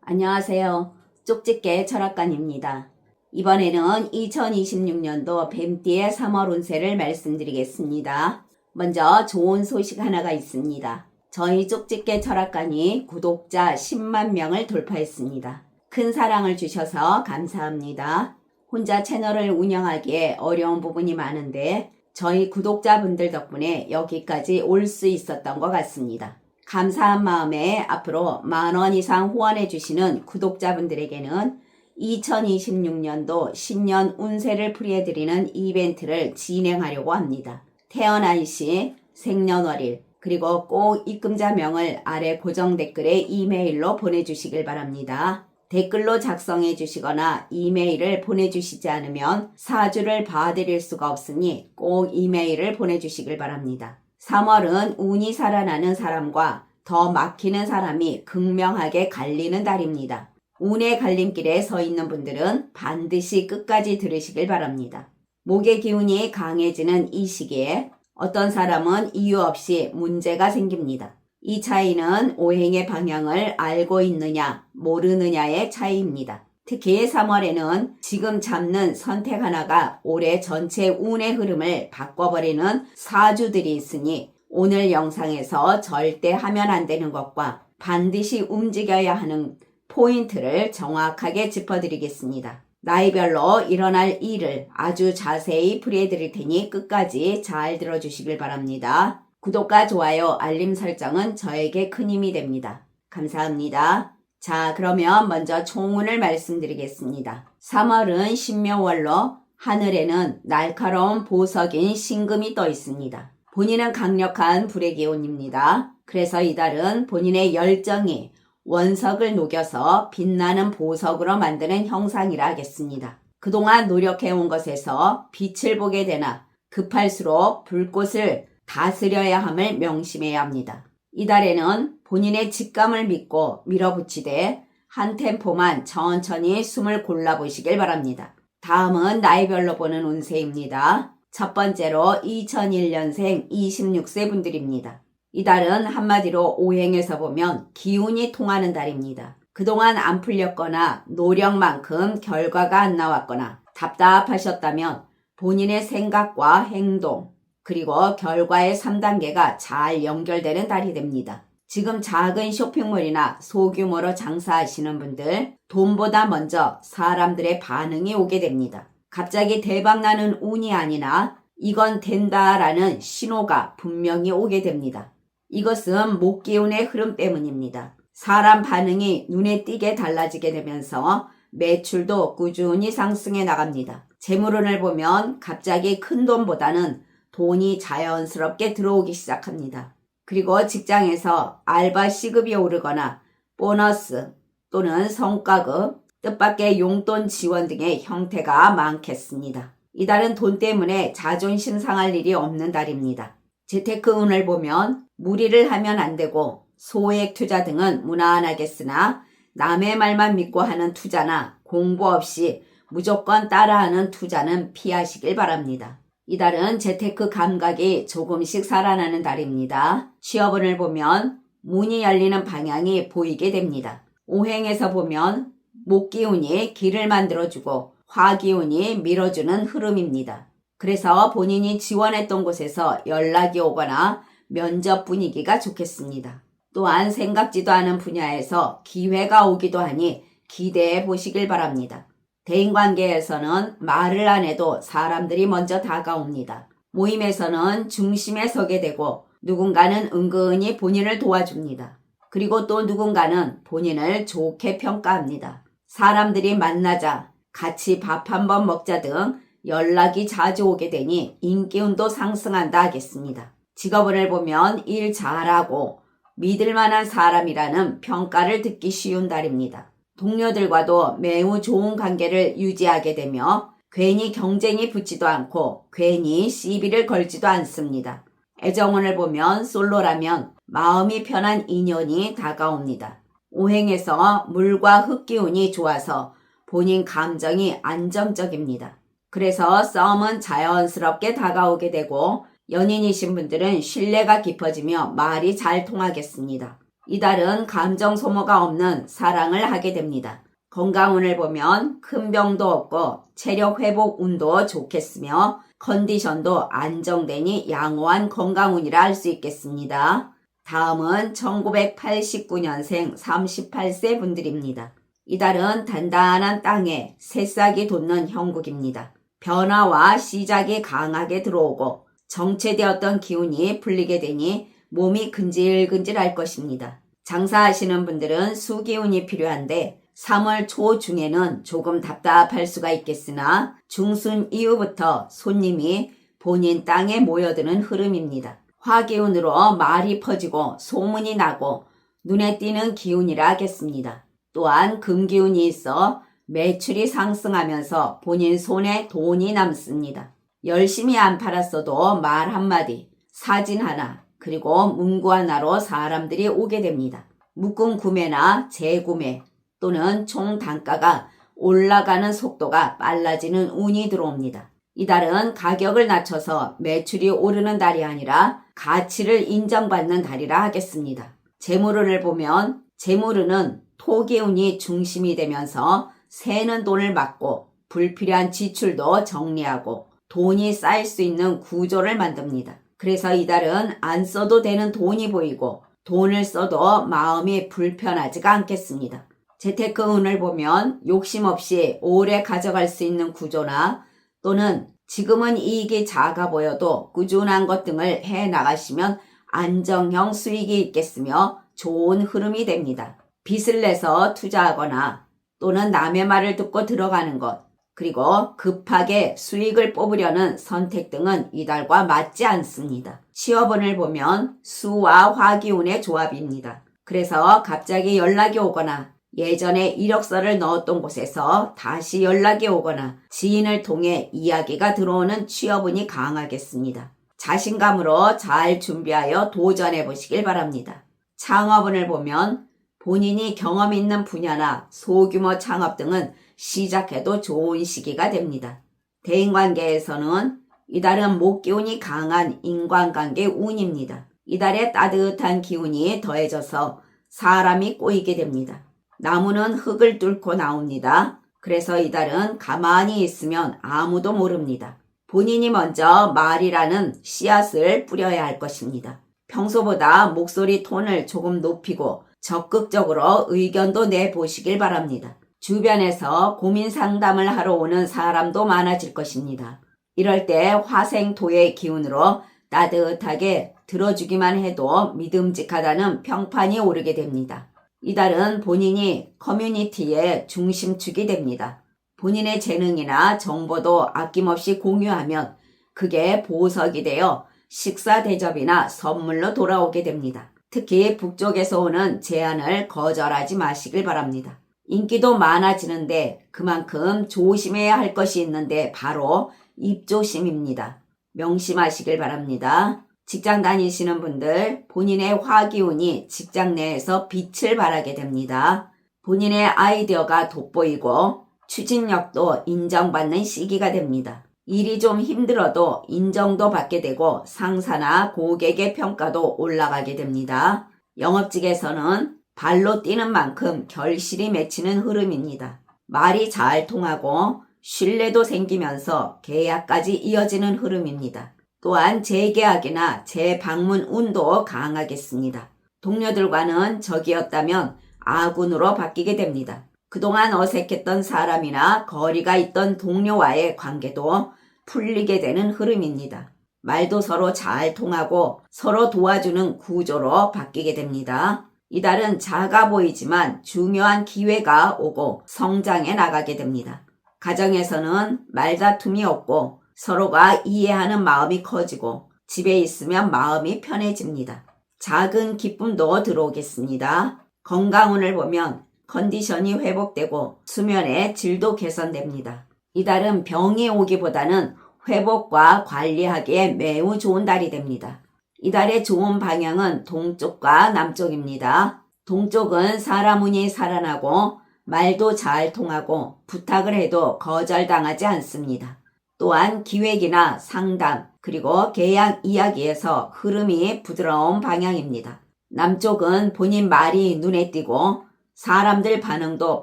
안녕하세요. 쪽집게 철학관입니다. 이번에는 2026년도 뱀띠의 3월 운세를 말씀드리겠습니다. 먼저 좋은 소식 하나가 있습니다. 저희 쪽집게 철학관이 구독자 10만 명을 돌파했습니다. 큰 사랑을 주셔서 감사합니다. 혼자 채널을 운영하기에 어려운 부분이 많은데 저희 구독자분들 덕분에 여기까지 올 수 있었던 것 같습니다. 감사한 마음에 앞으로 10,000원 이상 후원해 주시는 구독자분들에게는 2026년도 신년 운세를 풀이해드리는 이벤트를 진행하려고 합니다. 태어난 시, 생년월일, 그리고 꼭 입금자명을 아래 고정 댓글에 이메일로 보내주시길 바랍니다. 댓글로 작성해 주시거나 이메일을 보내주시지 않으면 사주를 봐드릴 수가 없으니 꼭 이메일을 보내주시길 바랍니다. 3월은 운이 살아나는 사람과 더 막히는 사람이 극명하게 갈리는 달입니다. 운의 갈림길에 서 있는 분들은 반드시 끝까지 들으시길 바랍니다. 목의 기운이 강해지는 이 시기에 어떤 사람은 이유 없이 문제가 생깁니다. 이 차이는 오행의 방향을 알고 있느냐 모르느냐의 차이입니다. 특히 3월에는 지금 잡는 선택 하나가 올해 전체 운의 흐름을 바꿔버리는 사주들이 있으니 오늘 영상에서 절대 하면 안 되는 것과 반드시 움직여야 하는 포인트를 정확하게 짚어드리겠습니다. 나이별로 일어날 일을 아주 자세히 풀이해드릴 테니 끝까지 잘 들어주시길 바랍니다. 구독과 좋아요, 알림 설정은 저에게 큰 힘이 됩니다. 감사합니다. 자, 그러면 먼저 총운을 말씀드리겠습니다. 3월은 신묘월로 하늘에는 날카로운 보석인 신금이 떠 있습니다. 본인은 강력한 불의 기운입니다. 그래서 이달은 본인의 열정이 원석을 녹여서 빛나는 보석으로 만드는 형상이라 하겠습니다. 그동안 노력해온 것에서 빛을 보게 되나 급할수록 불꽃을 다스려야 함을 명심해야 합니다. 이달에는 본인의 직감을 믿고 밀어붙이되 한 템포만 천천히 숨을 골라보시길 바랍니다. 다음은 나이별로 보는 운세입니다. 첫 번째로 2001년생 26세 분들입니다. 이달은 한마디로 오행에서 보면 기운이 통하는 달입니다. 그동안 안 풀렸거나 노력만큼 결과가 안 나왔거나 답답하셨다면 본인의 생각과 행동 그리고 결과의 3단계가 잘 연결되는 달이 됩니다. 지금 작은 쇼핑몰이나 소규모로 장사하시는 분들 돈보다 먼저 사람들의 반응이 오게 됩니다. 갑자기 대박나는 운이 아니나 이건 된다라는 신호가 분명히 오게 됩니다. 이것은 목기운의 흐름 때문입니다. 사람 반응이 눈에 띄게 달라지게 되면서 매출도 꾸준히 상승해 나갑니다. 재물운을 보면 갑자기 큰 돈보다는 돈이 자연스럽게 들어오기 시작합니다. 그리고 직장에서 알바 시급이 오르거나 보너스 또는 성과급, 뜻밖의 용돈 지원 등의 형태가 많겠습니다. 이달은 돈 때문에 자존심 상할 일이 없는 달입니다. 재테크운을 보면 무리를 하면 안 되고 소액 투자 등은 무난하겠으나 남의 말만 믿고 하는 투자나 공부 없이 무조건 따라하는 투자는 피하시길 바랍니다. 이달은 재테크 감각이 조금씩 살아나는 달입니다. 취업운을 보면 문이 열리는 방향이 보이게 됩니다. 오행에서 보면 목기운이 길을 만들어주고 화기운이 밀어주는 흐름입니다. 그래서 본인이 지원했던 곳에서 연락이 오거나 면접 분위기가 좋겠습니다. 또한 생각지도 않은 분야에서 기회가 오기도 하니 기대해 보시길 바랍니다. 대인관계에서는 말을 안 해도 사람들이 먼저 다가옵니다. 모임에서는 중심에 서게 되고 누군가는 은근히 본인을 도와줍니다. 그리고 또 누군가는 본인을 좋게 평가합니다. 사람들이 만나자, 같이 밥 한번 먹자 등 연락이 자주 오게 되니 인기운도 상승한다 하겠습니다. 직업운을 보면 일 잘하고 믿을 만한 사람이라는 평가를 듣기 쉬운 달입니다. 동료들과도 매우 좋은 관계를 유지하게 되며 괜히 경쟁이 붙지도 않고 괜히 시비를 걸지도 않습니다. 애정운을 보면 솔로라면 마음이 편한 인연이 다가옵니다. 오행에서 물과 흙 기운이 좋아서 본인 감정이 안정적입니다. 그래서 싸움은 자연스럽게 다가오게 되고 연인이신 분들은 신뢰가 깊어지며 말이 잘 통하겠습니다. 이달은 감정 소모가 없는 사랑을 하게 됩니다. 건강운을 보면 큰 병도 없고 체력 회복 운도 좋겠으며 컨디션도 안정되니 양호한 건강운이라 할 수 있겠습니다. 다음은 1989년생 38세 분들입니다. 이달은 단단한 땅에 새싹이 돋는 형국입니다. 변화와 시작이 강하게 들어오고 정체되었던 기운이 풀리게 되니 몸이 근질근질할 것입니다. 장사하시는 분들은 수기운이 필요한데 3월 초 중에는 조금 답답할 수가 있겠으나 중순 이후부터 손님이 본인 땅에 모여드는 흐름입니다. 화기운으로 말이 퍼지고 소문이 나고 눈에 띄는 기운이라 하겠습니다. 또한 금기운이 있어 매출이 상승하면서 본인 손에 돈이 남습니다. 열심히 안 팔았어도 말 한마디, 사진 하나, 그리고 문구 하나로 사람들이 오게 됩니다. 묶음 구매나 재구매 또는 총 단가가 올라가는 속도가 빨라지는 운이 들어옵니다. 이달은 가격을 낮춰서 매출이 오르는 달이 아니라 가치를 인정받는 달이라 하겠습니다. 재물운을 보면 재물운은 토기운이 중심이 되면서 새는 돈을 막고 불필요한 지출도 정리하고 돈이 쌓일 수 있는 구조를 만듭니다. 그래서 이달은 안 써도 되는 돈이 보이고 돈을 써도 마음이 불편하지가 않겠습니다. 재테크운을 보면 욕심 없이 오래 가져갈 수 있는 구조나 또는 지금은 이익이 작아 보여도 꾸준한 것 등을 해 나가시면 안정형 수익이 있겠으며 좋은 흐름이 됩니다. 빚을 내서 투자하거나 또는 남의 말을 듣고 들어가는 것, 그리고 급하게 수익을 뽑으려는 선택 등은 이달과 맞지 않습니다. 취업운을 보면 수와 화기운의 조합입니다. 그래서 갑자기 연락이 오거나 예전에 이력서를 넣었던 곳에서 다시 연락이 오거나 지인을 통해 이야기가 들어오는 취업운이 강하겠습니다. 자신감으로 잘 준비하여 도전해 보시길 바랍니다. 창업운을 보면 본인이 경험 있는 분야나 소규모 창업 등은 시작해도 좋은 시기가 됩니다. 대인관계에서는 이달은 목기운이 강한 인간관계 운입니다. 이달에 따뜻한 기운이 더해져서 사람이 꼬이게 됩니다. 나무는 흙을 뚫고 나옵니다. 그래서 이달은 가만히 있으면 아무도 모릅니다. 본인이 먼저 말이라는 씨앗을 뿌려야 할 것입니다. 평소보다 목소리 톤을 조금 높이고 적극적으로 의견도 내보시길 바랍니다. 주변에서 고민 상담을 하러 오는 사람도 많아질 것입니다. 이럴 때 화생토의 기운으로 따뜻하게 들어주기만 해도 믿음직하다는 평판이 오르게 됩니다. 이달은 본인이 커뮤니티의 중심축이 됩니다. 본인의 재능이나 정보도 아낌없이 공유하면 그게 보석이 되어 식사 대접이나 선물로 돌아오게 됩니다. 특히 북쪽에서 오는 제안을 거절하지 마시길 바랍니다. 인기도 많아지는데 그만큼 조심해야 할 것이 있는데 바로 입조심입니다. 명심하시길 바랍니다. 직장 다니시는 분들, 본인의 화기운이 직장 내에서 빛을 발하게 됩니다. 본인의 아이디어가 돋보이고 추진력도 인정받는 시기가 됩니다. 일이 좀 힘들어도 인정도 받게 되고 상사나 고객의 평가도 올라가게 됩니다. 영업직에서는 발로 뛰는 만큼 결실이 맺히는 흐름입니다. 말이 잘 통하고 신뢰도 생기면서 계약까지 이어지는 흐름입니다. 또한 재계약이나 재방문 운도 강하겠습니다. 동료들과는 적이었다면 아군으로 바뀌게 됩니다. 그동안 어색했던 사람이나 거리가 있던 동료와의 관계도 풀리게 되는 흐름입니다. 말도 서로 잘 통하고 서로 도와주는 구조로 바뀌게 됩니다. 이달은 작아 보이지만 중요한 기회가 오고 성장해 나가게 됩니다. 가정에서는 말다툼이 없고 서로가 이해하는 마음이 커지고 집에 있으면 마음이 편해집니다. 작은 기쁨도 들어오겠습니다. 건강운을 보면 컨디션이 회복되고 수면의 질도 개선됩니다. 이달은 병이 오기보다는 회복과 관리하기에 매우 좋은 달이 됩니다. 이달의 좋은 방향은 동쪽과 남쪽입니다. 동쪽은 사람 운이 살아나고 말도 잘 통하고 부탁을 해도 거절당하지 않습니다. 또한 기획이나 상담, 그리고 계약 이야기에서 흐름이 부드러운 방향입니다. 남쪽은 본인 말이 눈에 띄고 사람들 반응도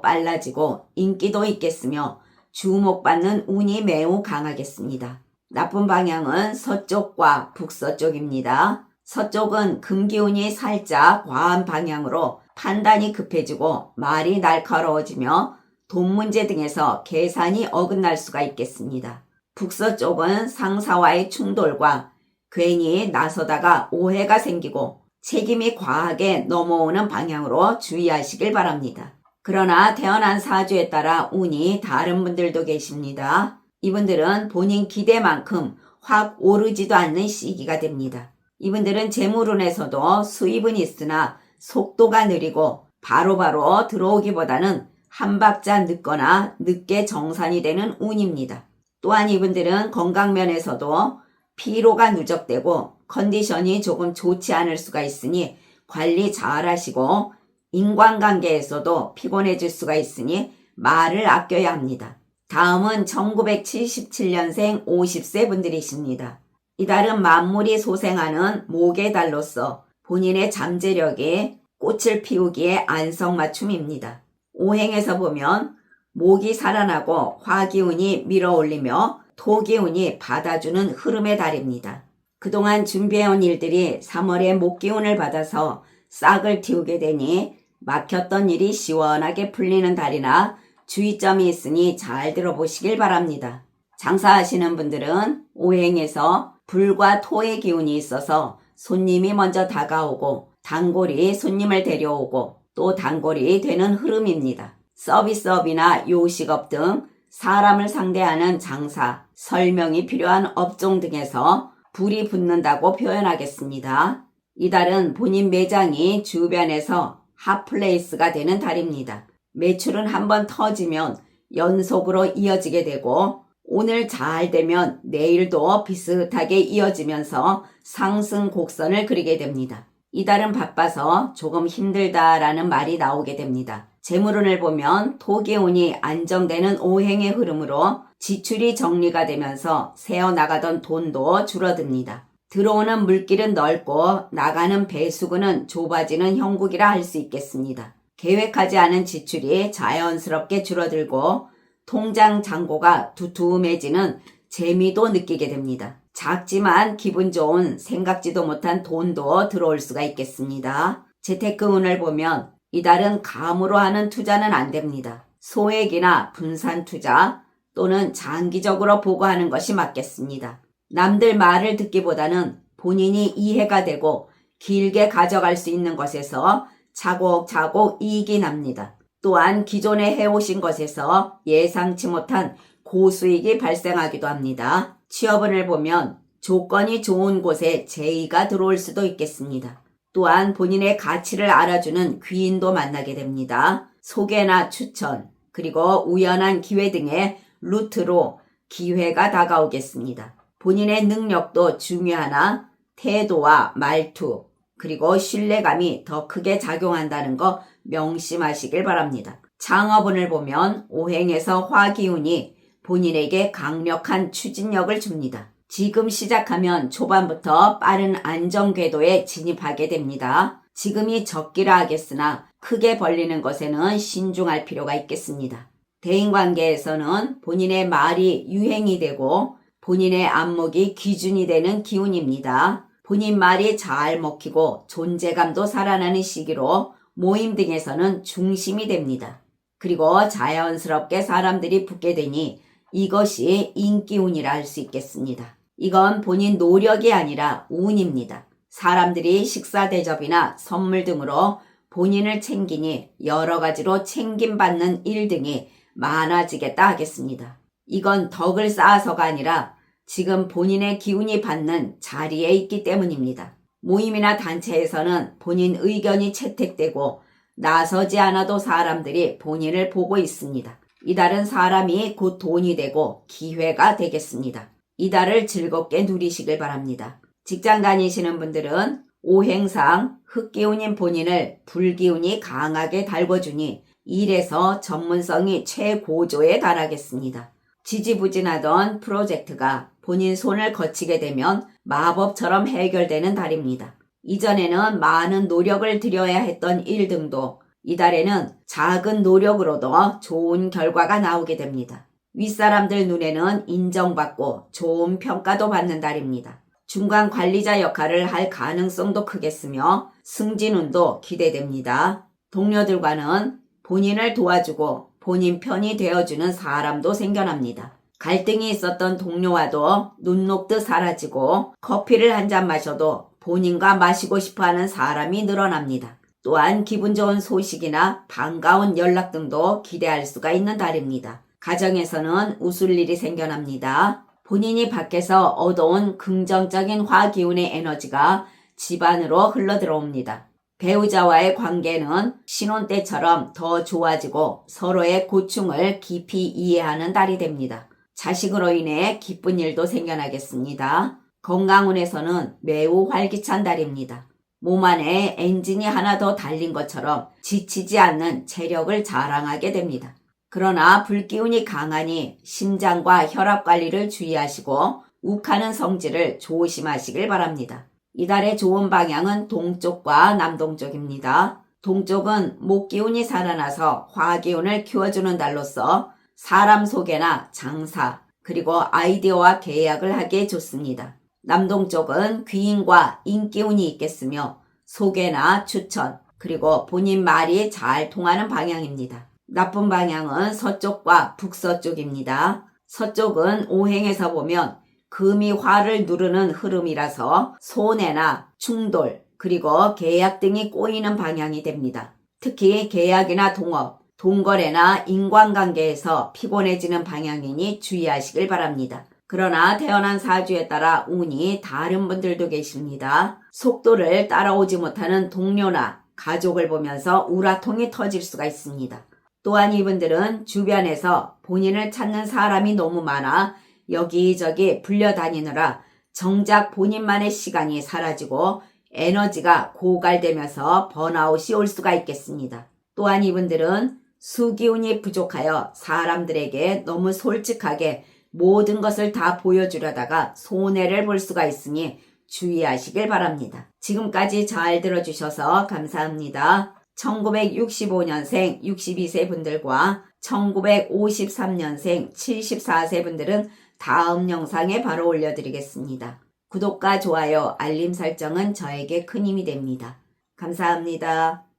빨라지고 인기도 있겠으며 주목받는 운이 매우 강하겠습니다. 나쁜 방향은 서쪽과 북서쪽입니다. 서쪽은 금기운이 살짝 과한 방향으로 판단이 급해지고 말이 날카로워지며 돈 문제 등에서 계산이 어긋날 수가 있겠습니다. 북서쪽은 상사와의 충돌과 괜히 나서다가 오해가 생기고 책임이 과하게 넘어오는 방향으로 주의하시길 바랍니다. 그러나 태어난 사주에 따라 운이 다른 분들도 계십니다. 이분들은 본인 기대만큼 확 오르지도 않는 시기가 됩니다. 이분들은 재물운에서도 수입은 있으나 속도가 느리고 바로바로 들어오기보다는 한 박자 늦거나 늦게 정산이 되는 운입니다. 또한 이분들은 건강면에서도 피로가 누적되고 컨디션이 조금 좋지 않을 수가 있으니 관리 잘 하시고 인간관계에서도 피곤해질 수가 있으니 말을 아껴야 합니다. 다음은 1977년생 50세 분들이십니다. 이달은 만물이 소생하는 목의 달로서 본인의 잠재력이 꽃을 피우기에 안성맞춤입니다. 오행에서 보면 목이 살아나고 화기운이 밀어올리며 토기운이 받아주는 흐름의 달입니다. 그동안 준비해온 일들이 3월에 목기운을 받아서 싹을 틔우게 되니 막혔던 일이 시원하게 풀리는 달이나 주의점이 있으니 잘 들어보시길 바랍니다. 장사하시는 분들은 오행에서 불과 토의 기운이 있어서 손님이 먼저 다가오고 단골이 손님을 데려오고 또 단골이 되는 흐름입니다. 서비스업이나 요식업 등 사람을 상대하는 장사, 설명이 필요한 업종 등에서 불이 붙는다고 표현하겠습니다. 이달은 본인 매장이 주변에서 핫플레이스가 되는 달입니다. 매출은 한번 터지면 연속으로 이어지게 되고 오늘 잘 되면 내일도 비슷하게 이어지면서 상승 곡선을 그리게 됩니다. 이달은 바빠서 조금 힘들다라는 말이 나오게 됩니다. 재물운을 보면 토기운이 안정되는 오행의 흐름으로 지출이 정리가 되면서 새어나가던 돈도 줄어듭니다. 들어오는 물길은 넓고 나가는 배수구는 좁아지는 형국이라 할 수 있겠습니다. 계획하지 않은 지출이 자연스럽게 줄어들고 통장 잔고가 두툼해지는 재미도 느끼게 됩니다. 작지만 기분 좋은 생각지도 못한 돈도 들어올 수가 있겠습니다. 재테크운을 보면 이달은 감으로 하는 투자는 안 됩니다. 소액이나 분산 투자 또는 장기적으로 보고하는 것이 맞겠습니다. 남들 말을 듣기보다는 본인이 이해가 되고 길게 가져갈 수 있는 것에서 차곡차곡 이익이 납니다. 또한 기존에 해오신 것에서 예상치 못한 고수익이 발생하기도 합니다. 취업운을 보면 조건이 좋은 곳에 제의가 들어올 수도 있겠습니다. 또한 본인의 가치를 알아주는 귀인도 만나게 됩니다. 소개나 추천, 그리고 우연한 기회 등의 루트로 기회가 다가오겠습니다. 본인의 능력도 중요하나 태도와 말투, 그리고 신뢰감이 더 크게 작용한다는 거 명심하시길 바랍니다. 창업운을 보면 오행에서 화기운이 본인에게 강력한 추진력을 줍니다. 지금 시작하면 초반부터 빠른 안정 궤도에 진입하게 됩니다. 지금이 적기라 하겠으나 크게 벌리는 것에는 신중할 필요가 있겠습니다. 대인관계에서는 본인의 말이 유행이 되고 본인의 안목이 기준이 되는 기운입니다. 본인 말이 잘 먹히고 존재감도 살아나는 시기로 모임 등에서는 중심이 됩니다. 그리고 자연스럽게 사람들이 붙게 되니 이것이 인기운이라 할 수 있겠습니다. 이건 본인 노력이 아니라 운입니다. 사람들이 식사 대접이나 선물 등으로 본인을 챙기니 여러 가지로 챙김받는 일 등이 많아지겠다 하겠습니다. 이건 덕을 쌓아서가 아니라 지금 본인의 기운이 받는 자리에 있기 때문입니다. 모임이나 단체에서는 본인 의견이 채택되고 나서지 않아도 사람들이 본인을 보고 있습니다. 이달은 사람이 곧 돈이 되고 기회가 되겠습니다. 이달을 즐겁게 누리시길 바랍니다. 직장 다니시는 분들은 오행상 흑기운인 본인을 불기운이 강하게 달궈주니 일에서 전문성이 최고조에 달하겠습니다. 지지부진하던 프로젝트가 본인 손을 거치게 되면 마법처럼 해결되는 달입니다. 이전에는 많은 노력을 들여야 했던 일 등도 이달에는 작은 노력으로도 좋은 결과가 나오게 됩니다. 윗사람들 눈에는 인정받고 좋은 평가도 받는 달입니다. 중간 관리자 역할을 할 가능성도 크겠으며 승진운도 기대됩니다. 동료들과는 본인을 도와주고 본인 편이 되어주는 사람도 생겨납니다. 갈등이 있었던 동료와도 눈 녹듯 사라지고 커피를 한 잔 마셔도 본인과 마시고 싶어하는 사람이 늘어납니다. 또한 기분 좋은 소식이나 반가운 연락 등도 기대할 수가 있는 달입니다. 가정에서는 웃을 일이 생겨납니다. 본인이 밖에서 얻어온 긍정적인 화기운의 에너지가 집안으로 흘러들어옵니다. 배우자와의 관계는 신혼 때처럼 더 좋아지고 서로의 고충을 깊이 이해하는 달이 됩니다. 자식으로 인해 기쁜 일도 생겨나겠습니다. 건강운에서는 매우 활기찬 달입니다. 몸 안에 엔진이 하나 더 달린 것처럼 지치지 않는 체력을 자랑하게 됩니다. 그러나 불기운이 강하니 심장과 혈압 관리를 주의하시고 욱하는 성질을 조심하시길 바랍니다. 이달의 좋은 방향은 동쪽과 남동쪽입니다. 동쪽은 목기운이 살아나서 화기운을 키워주는 달로서 사람 소개나 장사, 그리고 아이디어와 계약을 하기에 좋습니다. 남동쪽은 귀인과 인기운이 있겠으며 소개나 추천, 그리고 본인 말이 잘 통하는 방향입니다. 나쁜 방향은 서쪽과 북서쪽입니다. 서쪽은 오행에서 보면 금이 화를 누르는 흐름이라서 손해나 충돌, 그리고 계약 등이 꼬이는 방향이 됩니다. 특히 계약이나 동업, 동거래나 인간관계에서 피곤해지는 방향이니 주의하시길 바랍니다. 그러나 태어난 사주에 따라 운이 다른 분들도 계십니다. 속도를 따라오지 못하는 동료나 가족을 보면서 우라통이 터질 수가 있습니다. 또한 이분들은 주변에서 본인을 찾는 사람이 너무 많아 여기저기 불려다니느라 정작 본인만의 시간이 사라지고 에너지가 고갈되면서 번아웃이 올 수가 있겠습니다. 또한 이분들은 수기운이 부족하여 사람들에게 너무 솔직하게 모든 것을 다 보여주려다가 손해를 볼 수가 있으니 주의하시길 바랍니다. 지금까지 잘 들어주셔서 감사합니다. 1965년생 62세 분들과 1953년생 74세 분들은 다음 영상에 바로 올려드리겠습니다. 구독과 좋아요, 알림 설정은 저에게 큰 힘이 됩니다. 감사합니다.